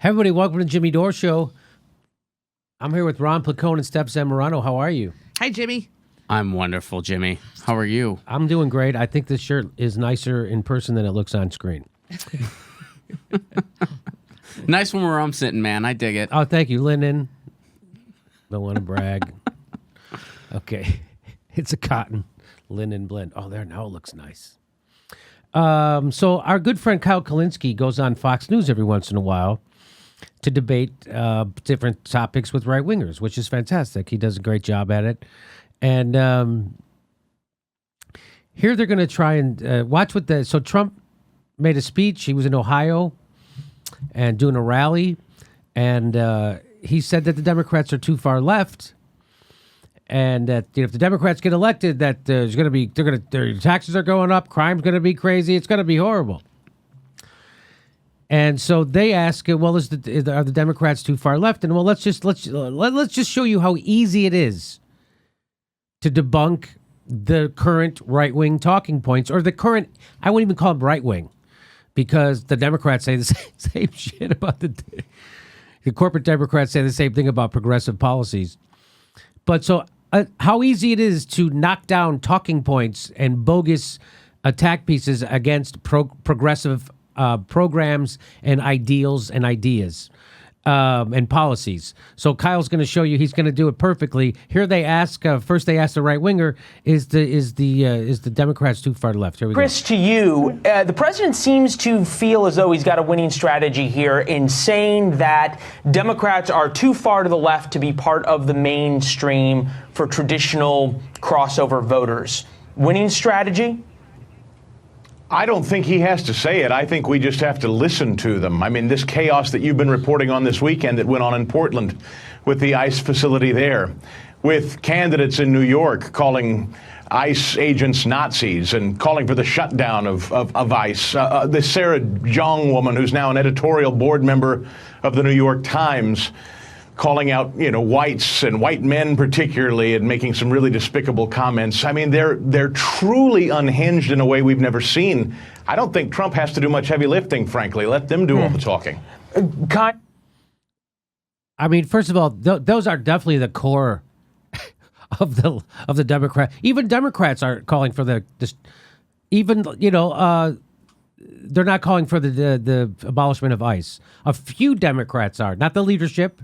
Hey, everybody, welcome to the Jimmy Dore Show. I'm here with Ron Placone and Steph Zamorano. How are you? Hi, Jimmy. I'm wonderful, Jimmy. How are you? I'm doing great. I think this shirt is nicer in person than it looks on screen. Nice one where I'm sitting, man. I dig it. Oh, thank you, Linen. Don't want to brag. Okay. It's a cotton linen blend. Oh, there, now it looks nice. So our good friend Kyle Kulinski goes on Fox News every once in a while to debate different topics with right-wingers, which is fantastic. He does a great job at it. And here they're going to try and watch what the... So Trump made a speech. He was in Ohio and doing a rally. And he said that the Democrats are too far left. And that if the Democrats get elected, that there's going to be... their taxes are going up. Crime's going to be crazy. It's going to be horrible. And so they ask, well, are the Democrats too far left? And well, let's just show you how easy it is to debunk the current right-wing talking points, or the current, I wouldn't even call them right-wing, because the Democrats say the same shit about the corporate Democrats say the same thing about progressive policies. But so how easy it is to knock down talking points and bogus attack pieces against progressive programs and ideals and ideas and policies. So Kyle's going to show you he's going to do it perfectly. Here they ask first. They ask the right winger: Is the Democrats too far left? Here we Chris, go. to you, the president seems to feel as though he's got a winning strategy here in saying that Democrats are too far to the left to be part of the mainstream for traditional crossover voters. Winning strategy? I don't think he has to say it. I think we just have to listen to them. I mean, this chaos that you've been reporting on this weekend that went on in Portland with the ICE facility there, with candidates in New York calling ICE agents Nazis and calling for the shutdown of ICE. The Sarah Jong woman, who's now an editorial board member of the New York Times, calling out, whites and white men particularly, and making some really despicable comments. I mean, they're truly unhinged in a way we've never seen. I don't think Trump has to do much heavy lifting, frankly. Let them do all the talking. I mean, first of all, those are definitely the core of the Democrat. Even Democrats are calling for they're not calling for the abolishment of ICE. A few Democrats are, not the leadership.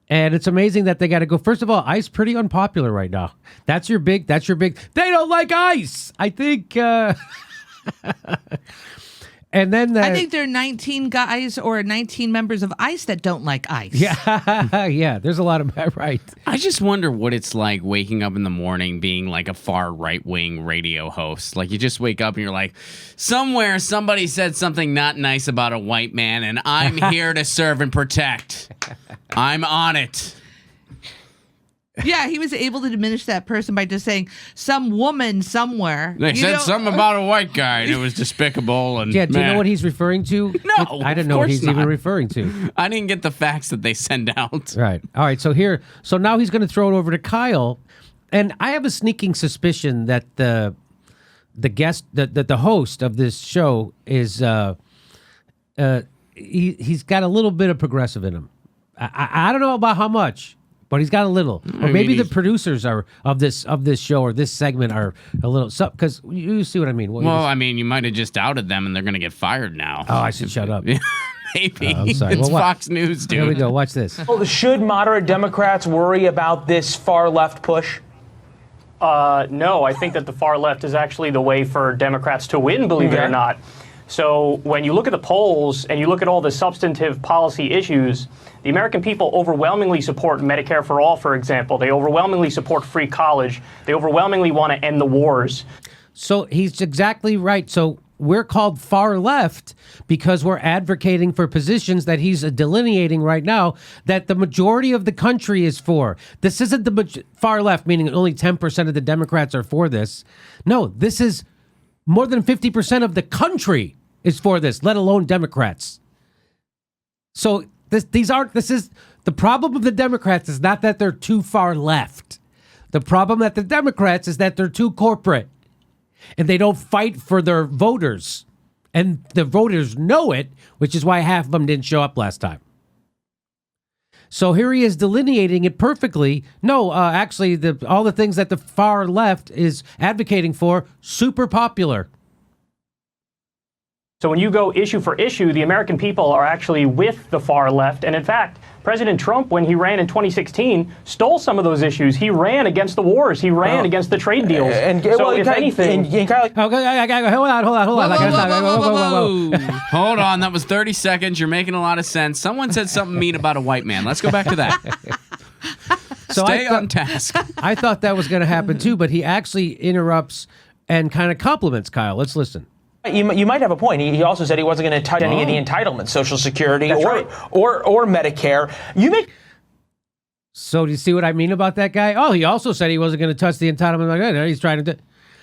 And it's amazing that they got to go. First of all, ICE pretty unpopular right now. That's your big. They don't like ICE. I think. And then I think there are 19 guys or 19 members of ICE that don't like ICE. Yeah, yeah. There's a lot of right. I just wonder what it's like waking up in the morning being like a far right-wing radio host. Like you just wake up and you're like, somewhere somebody said something not nice about a white man, and I'm here to serve and protect. I'm on it. Yeah, he was able to diminish that person by just saying some woman somewhere. They said something about a white guy, and it was despicable. And yeah, do you know what he's referring to? No, I didn't know what he's even referring to. I didn't get the facts that they send out. Right. All right. So now he's going to throw it over to Kyle, and I have a sneaking suspicion that the guest, that the host of this show is he's got a little bit of progressive in him. I don't know about how much, but he's got a little. Or maybe the producers are of this show or this segment are a little, because you see what I mean. You might have just outed them and they're going to get fired now. Oh, I should shut up. Maybe. I'm sorry. It's Fox News, dude. Here we go. Watch this. Should moderate Democrats worry about this far left push? No, I think that the far left is actually the way for Democrats to win, believe it or not. So when you look at the polls and you look at all the substantive policy issues, the American people overwhelmingly support Medicare for all, for example. They overwhelmingly support free college. They overwhelmingly want to end the wars. So he's exactly right. So we're called far left because we're advocating for positions that he's delineating right now that the majority of the country is for. This isn't the far left, meaning only 10% of the Democrats are for this. No, this is more than 50% of the country is for this, let alone Democrats. So the problem of the Democrats is not that they're too far left. The problem that the Democrats is that they're too corporate and they don't fight for their voters. And the voters know it, which is why half of them didn't show up last time. So here he is delineating it perfectly. No, actually, all the things that the far left is advocating for, super popular. So when you go issue for issue, the American people are actually with the far left. And in fact, President Trump, when he ran in 2016, stole some of those issues. He ran against the wars. He ran against the trade deals. If anything... Hold on. Whoa. Hold on, that was 30 seconds. You're making a lot of sense. Someone said something mean about a white man. Let's go back to that. Stay on task. I thought that was going to happen too, but he actually interrupts and kind of compliments Kyle. Let's listen. You might have a point. He also said he wasn't going to touch any of the entitlements, Social Security or Medicare. So do you see what I mean about that guy? Oh, he also said he wasn't going to touch the entitlement. Like, he's trying to do.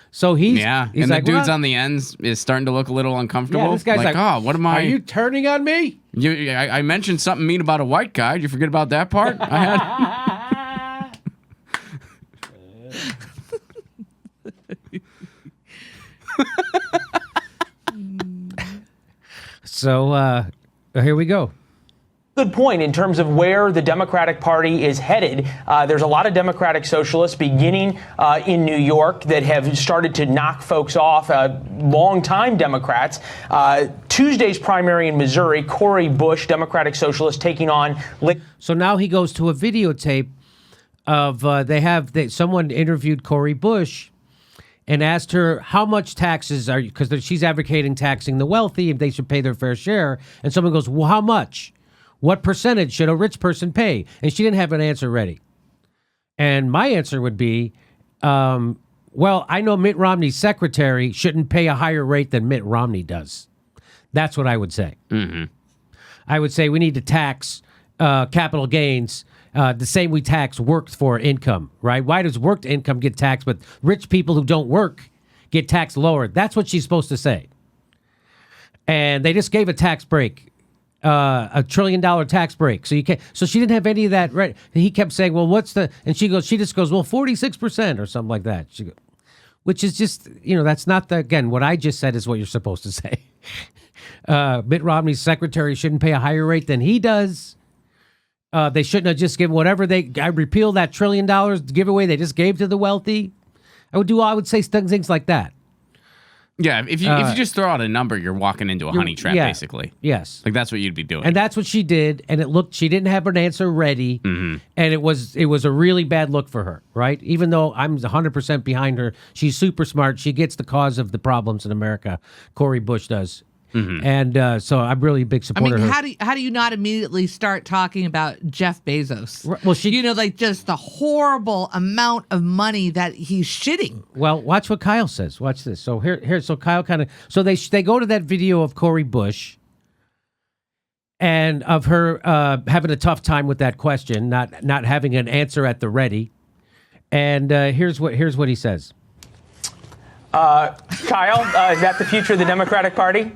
So he's and like, the dudes on the ends is starting to look a little uncomfortable. Yeah, this guy's like, oh, what am I? Are you turning on me? I mentioned something mean about a white guy. Did you forget about that part? I had. So here we go. Good point in terms of where the Democratic Party is headed. There's a lot of Democratic socialists beginning in New York that have started to knock folks off, longtime Democrats. Tuesday's primary in Missouri, Cori Bush, Democratic socialist, taking on... So now he goes to a videotape of someone interviewed Cori Bush and asked her how much taxes are you, because she's advocating taxing the wealthy and they should pay their fair share. And someone goes, well, how much? What percentage should a rich person pay? And she didn't have an answer ready. And my answer would be, well, I know Mitt Romney's secretary shouldn't pay a higher rate than Mitt Romney does. That's what I would say. Mm-hmm. I would say we need to tax capital gains the same we tax worked for income, right? Why does worked income get taxed, but rich people who don't work get taxed lower? That's what she's supposed to say. And they just gave a tax break. $1 trillion tax break. So you can't. So she didn't have any of that. Right. He kept saying, "Well, what's the?" And she just goes, "Well, 46% or something like that." Which is just, that's not what I just said is what you're supposed to say. Mitt Romney's secretary shouldn't pay a higher rate than he does. They shouldn't have just given whatever I repeal that $1 trillion giveaway they just gave to the wealthy. I would say things like that. Yeah, if you just throw out a number, you're walking into a honey trap, basically. Yes, like that's what you'd be doing, and that's what she did. And she didn't have an answer ready, and it was a really bad look for her, right? Even though I'm 100% behind her, she's super smart. She gets the cause of the problems in America. Cori Bush does, and so I'm really a big supporter. I mean, of her. how do you not immediately start talking about Jeff Bezos? Well, she, like just the horrible amount of money that he's shitting. Well, watch what Kyle says. Watch this. So so Kyle they go to that video of Cori Bush and of her having a tough time with that question, not having an answer at the ready. And here's what he says. Kyle, is that the future of the Democratic Party?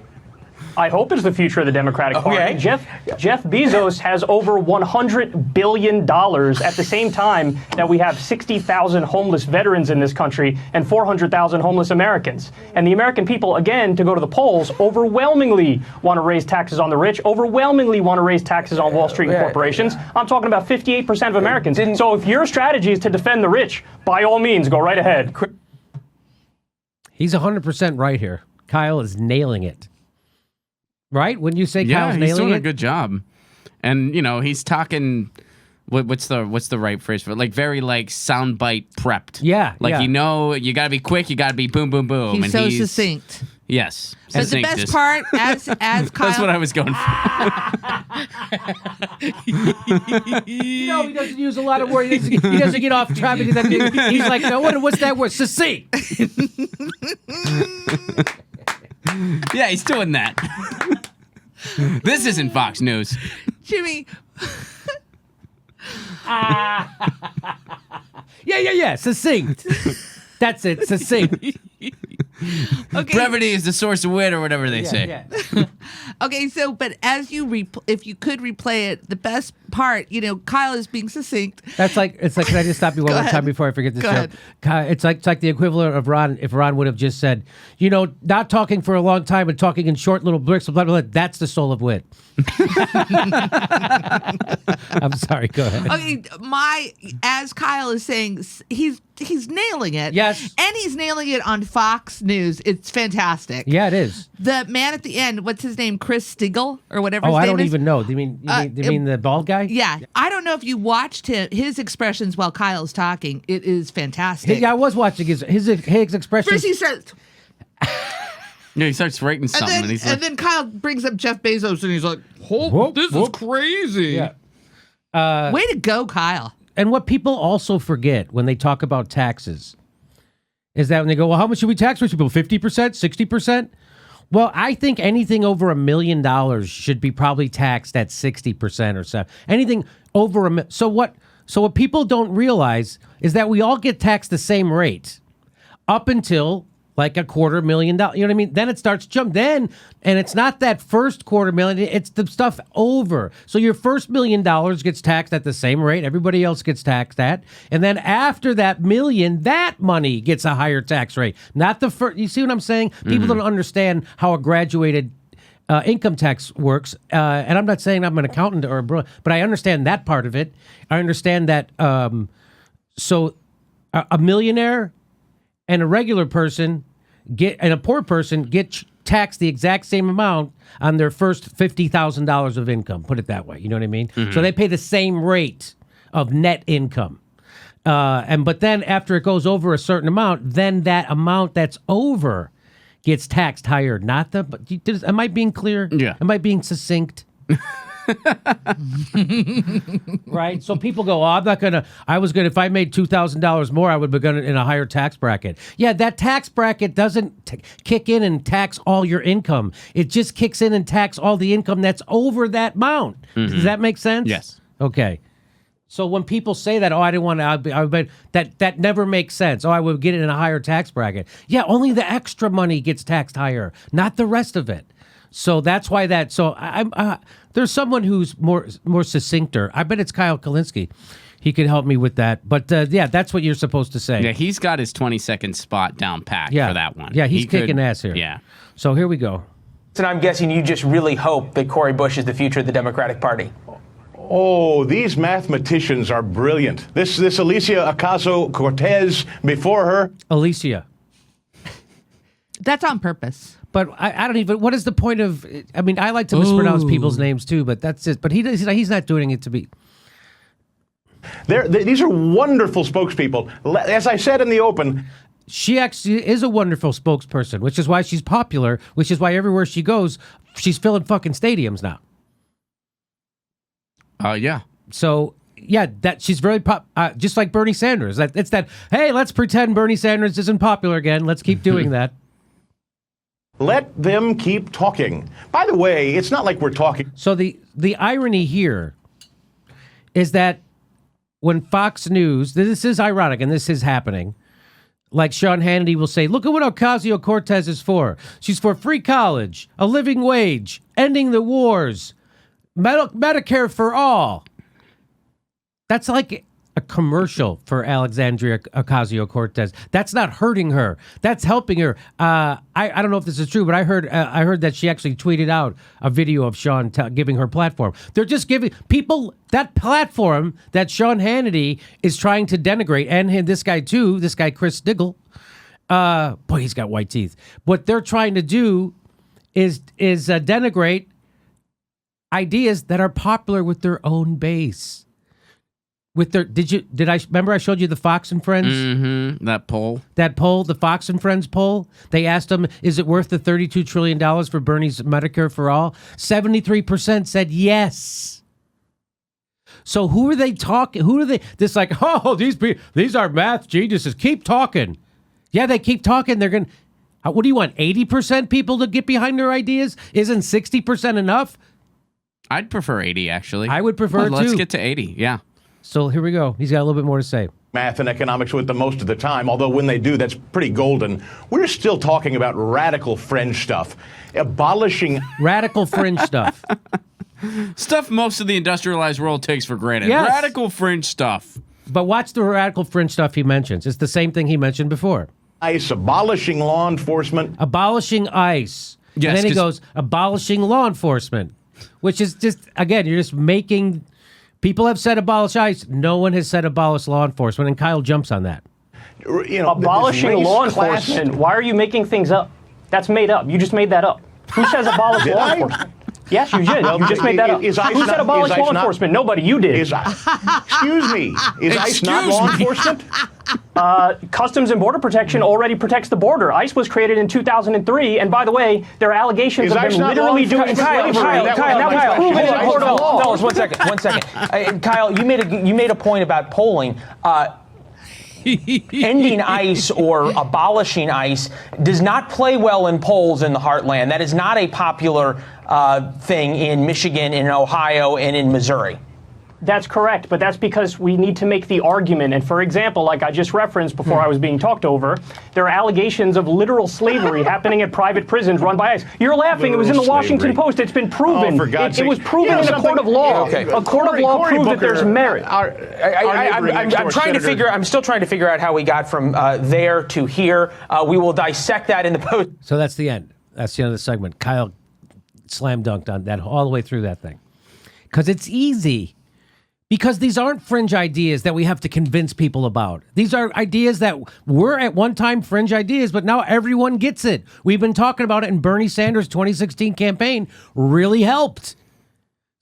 I hope it's the future of the Democratic Party. Okay. Jeff Bezos has over $100 billion at the same time that we have 60,000 homeless veterans in this country and 400,000 homeless Americans. And the American people, again, to go to the polls, overwhelmingly want to raise taxes on the rich, overwhelmingly want to raise taxes on Wall Street and corporations. I'm talking about 58% of Americans. So if your strategy is to defend the rich, by all means, go right ahead. He's 100% right here. Kyle is nailing it. Right? Wouldn't you say Kyle's nailing it? Yeah, he's doing a good job. And, he's talking, what's the right phrase for it? Like, very, soundbite prepped. Yeah, Like, you got to be quick, you got to be boom, boom, boom. He's so succinct. Yes. But the best part, as Kyle... That's what I was going for. He doesn't use a lot of words. He doesn't get off track. He's like, no, what's that word? Succinct. Yeah, he's doing that. This isn't Fox News. Jimmy... Yeah. Succinct. That's it. Succinct. Okay. Brevity is the source of wit, or whatever they say. Yeah. Okay, so, but as if you could replay it, the best part, Kyle is being succinct. It's like, can I just stop you one more time before I forget this joke? It's like the equivalent of Ron, if Ron would have just said, not talking for a long time and talking in short little bricks, blah, blah, blah, that's the soul of wit. I'm sorry. Go ahead. Okay, as Kyle is saying, he's nailing it. Yes. And he's nailing it on Fox News. It's fantastic. Yeah, it is. The man at the end, what's his name? Chris Stigall or whatever his Oh, name I don't is? even know. Do you mean the bald guy? Yeah. I don't know if you watched his expressions while Kyle's talking. It is fantastic. Yeah, I was watching his expression. First he says, Yeah, he starts writing something, and, he's like, and then Kyle brings up Jeff Bezos, and he's like, "This is crazy." Yeah. Way to go, Kyle. And what people also forget when they talk about taxes is that when they go, well, how much should we tax rich people? 50%, 60%? Well, I think anything over $1 million should be probably taxed at 60% or so. Anything over So what people don't realize is that we all get taxed the same rate up until like $250,000. You know what I mean? Then it starts and it's not that first $250,000, it's the stuff over. So your first $1 million gets taxed at the same rate everybody else gets taxed at. And then after that million, that money gets a higher tax rate. Not the first. You see what I'm saying? People don't understand how a graduated income tax works. And I'm not saying I'm an accountant but I understand that part of it. I understand that. So a millionaire and a regular person and a poor person get taxed the exact same amount on their first $50,000 of income. Put it that way. You know what I mean? So they pay the same rate of net income. But then after it goes over a certain amount, then that amount that's over gets taxed higher. Am I being clear? Yeah. Am I being succinct? Right, so people go, oh, if I made $2,000 more, I would be in a higher tax bracket. Yeah, that tax bracket doesn't kick in and tax all your income. It just kicks in and tax all the income that's over that amount. Does that make sense? Yes. Okay. So when people say that, oh, I didn't want to, that never makes sense. Oh, I would get it in a higher tax bracket. Yeah, only the extra money gets taxed higher, not the rest of it. So that's why that. So there's someone who's more succincter. I bet it's Kyle Kulinski. He could help me with that. But yeah, that's what you're supposed to say. yeah, he's got his 20-second spot down pat for that one. Yeah, he's kicking ass here. Yeah. So here we go. And I'm guessing you just really hope that Cory Bush is the future of the Democratic Party. Oh, these mathematicians are brilliant. This Alicia Ocasio-Cortez before her. Alicia. That's on purpose. But I don't even. What is the point of? I mean, I like to mispronounce people's names too, but that's it. But he's not doing it to be. These are wonderful spokespeople. As I said in the open, she actually is a wonderful spokesperson, which is why she's popular. Which is why everywhere she goes, she's filling fucking stadiums now. Yeah. So yeah, that she's very just like Bernie Sanders. It's that. Hey, let's pretend Bernie Sanders isn't popular again. Let's keep doing that. let them keep talking. By the way, it's not like we're talking. So the irony here is that when Fox News, this is ironic and this is happening, like Sean Hannity will say, look at what Ocasio-Cortez is for. She's for free college, a living wage, ending the wars, Medicare for all. That's like a commercial for Alexandria Ocasio-Cortez. That's not hurting her. That's helping her. I don't know if this is true, but I heard that she actually tweeted out a video of Sean giving her platform. They're just giving people that platform that Sean Hannity is trying to denigrate, and this guy too, this guy Chris Stigall. Boy, he's got white teeth. What they're trying to do is denigrate ideas that are popular with their own base. With their did I remember I showed you the Fox and Friends? Mm-hmm. That poll, the Fox and Friends poll. They asked them, "Is it worth the $32 trillion for Bernie's Medicare for all?" 73% said yes. So who are they talking? Who are they? This like, oh, these are math geniuses. Keep talking. Yeah, they keep talking. They're gonna. What do you want? 80% people to get behind their ideas? Isn't 60% enough? I'd prefer 80 actually. I would prefer Let's too. get to 80. Yeah. So here we go. He's got a little bit more to say. Math and economics with them most of the time, although when they do, that's pretty golden. We're still talking about radical fringe stuff. Abolishing Radical fringe stuff. Stuff most of the industrialized world takes for granted. Yes. Radical fringe stuff. But watch the radical fringe stuff he mentions. It's the same thing he mentioned before. ICE, abolishing law enforcement. Abolishing ICE. Yes, and then he goes, abolishing law enforcement. Which is just, again, you're just making People have said abolish ICE. No one has said abolish law enforcement, and Kyle jumps on that. You know, Abolishing this race, law class- enforcement. Why are you making things up? That's made up. You just made that up. Who says abolish Did law I? enforcement? Yes, you did. You just made that up. Is ICE Who said not- abolish is law ICE not- enforcement? Nobody. You did. Excuse me. Is ICE not law enforcement? Customs and Border Protection already protects the border. ICE was created in 2003, and by the way, there are allegations Is of ICE them not literally law doing enforcement? slavery. That was my and that was question. proven in Is a ICE court of not law. Fellas, 1 second. 1 second. Kyle, you made a point about polling. Ending ICE or abolishing ICE does not play well in polls in the heartland. That is not a popular thing in Michigan, in Ohio, and in Missouri. That's correct, but that's because we need to make the argument. And for example, like I just referenced before I was being talked over, there are allegations of literal slavery happening at private prisons run by ICE. You're laughing. It was in the Literal Washington slavery. Post. It's been proven. Oh, for God's it was sake. proven in a court of law. Okay. A court of law proved that there's merit. I'm still trying to figure out how we got from there to here. We will dissect that in the post. So that's the end. That's the end of the segment. Kyle slam dunked on that all the way through that thing. Because it's easy. Because these aren't fringe ideas that we have to convince people about. These are ideas that were at one time fringe ideas, but now everyone gets it. We've been talking about it, and Bernie Sanders' 2016 campaign really helped.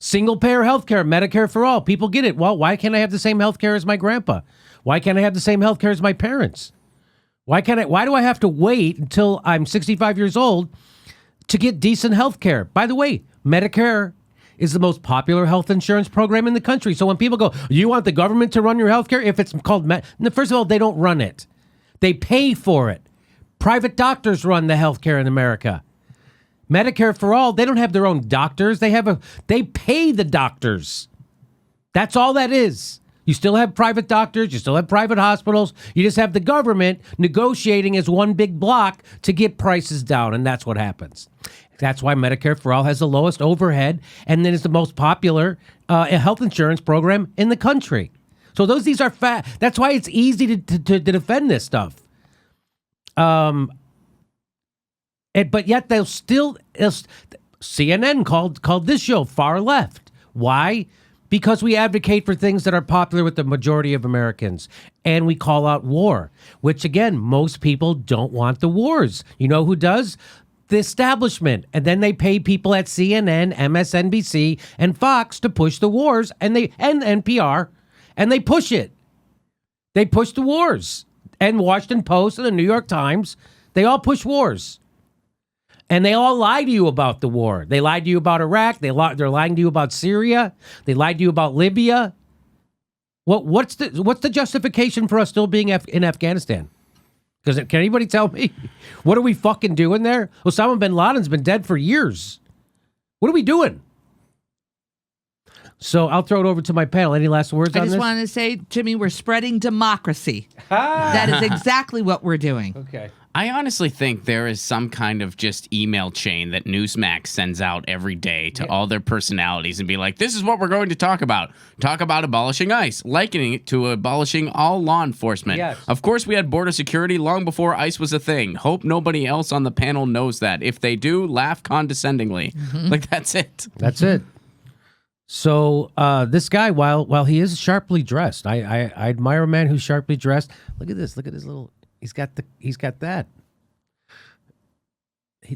Single-payer health care, Medicare for all. People get it. Well, why can't I have the same health care as my grandpa? Why can't I have the same health care as my parents? Why do I have to wait until I'm 65 years old to get decent health care? By the way, Medicare is the most popular health insurance program in the country. So when people go, you want the government to run your health care? If it's called first of all, they don't run it. They pay for it. Private doctors run the health care in America. Medicare for all, they don't have their own doctors. They pay the doctors. That's all that is. You still have private doctors. You still have private hospitals. You just have the government negotiating as one big block to get prices down, and that's what happens. That's why Medicare for All has the lowest overhead, and then it's the most popular health insurance program in the country. So these are that's why it's easy to defend this stuff. But yet CNN called this show far left. Why? Because we advocate for things that are popular with the majority of Americans, and we call out war, which again, most people don't want the wars. You know who does? The establishment. And then they pay people at CNN, MSNBC, and Fox to push the wars, and NPR, and they push it. They push the wars. And Washington Post and the New York Times, they all push wars. And they all lie to you about the war. They lied to you about Iraq. They're lying to you about Syria. They lied to you about Libya. What's the justification for us still being in Afghanistan? Because can anybody tell me? What are we fucking doing there? Osama bin Laden's been dead for years. What are we doing? So I'll throw it over to my panel. Any last words I on just this? wanted to say, Jimmy, we're spreading democracy. That is exactly what we're doing. Okay. I honestly think there is some kind of just email chain that Newsmax sends out every day to all their personalities and be like, this is what we're going to talk about. Talk about abolishing ICE, likening it to abolishing all law enforcement. Yes. Of course, we had border security long before ICE was a thing. Hope nobody else on the panel knows that. If they do, laugh condescendingly. Like, that's it. That's it. So this guy, while he is sharply dressed, I admire a man who's sharply dressed. Look at this. Look at his little. He's got that.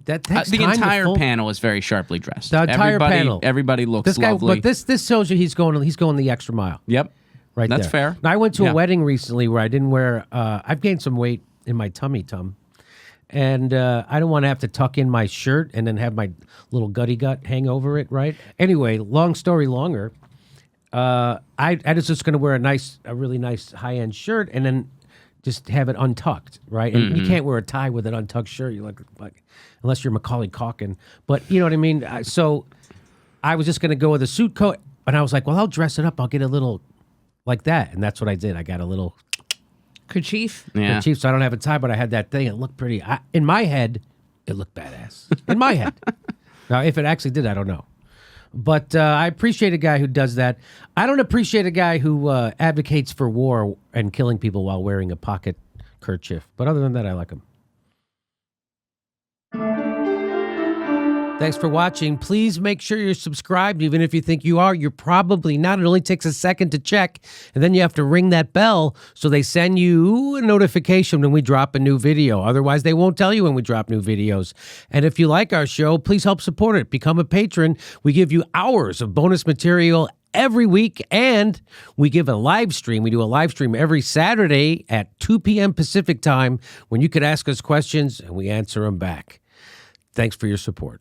That takes The time to entire fold. panel is very sharply dressed. The entire panel. Everybody looks This guy, lovely. but this shows you he's going the extra mile. Yep. Right That's there. fair. Now, I went to Yeah. a wedding recently where I didn't wear. I've gained some weight in my tum, and I don't want to have to tuck in my shirt and then have my little gutty gut hang over it. Right. Anyway, long story longer. I was just going to wear a really nice high end shirt and then just have it untucked. Right. And you can't wear a tie with an untucked shirt. You look like unless you're Macaulay Culkin. But you know what I mean. So I was just going to go with a suit coat, and I was like, well, I'll dress it up. I'll get a little like that, and that's what I did. I got a little Kerchief. Yeah. Chiefs. I don't have a tie, but I had that thing. It looked pretty. In my head, it looked badass. In my head. Now, if it actually did, I don't know. But I appreciate a guy who does that. I don't appreciate a guy who advocates for war and killing people while wearing a pocket kerchief. But other than that, I like him. Thanks for watching. Please make sure you're subscribed. Even if you think you are, you're probably not. It only takes a second to check, and then you have to ring that bell so they send you a notification when we drop a new video. Otherwise, they won't tell you when we drop new videos. And if you like our show, please help support it. Become a patron. We give you hours of bonus material every week, and we give a live stream. We do a live stream every Saturday at 2 p.m. Pacific time when you could ask us questions and we answer them back. Thanks for your support.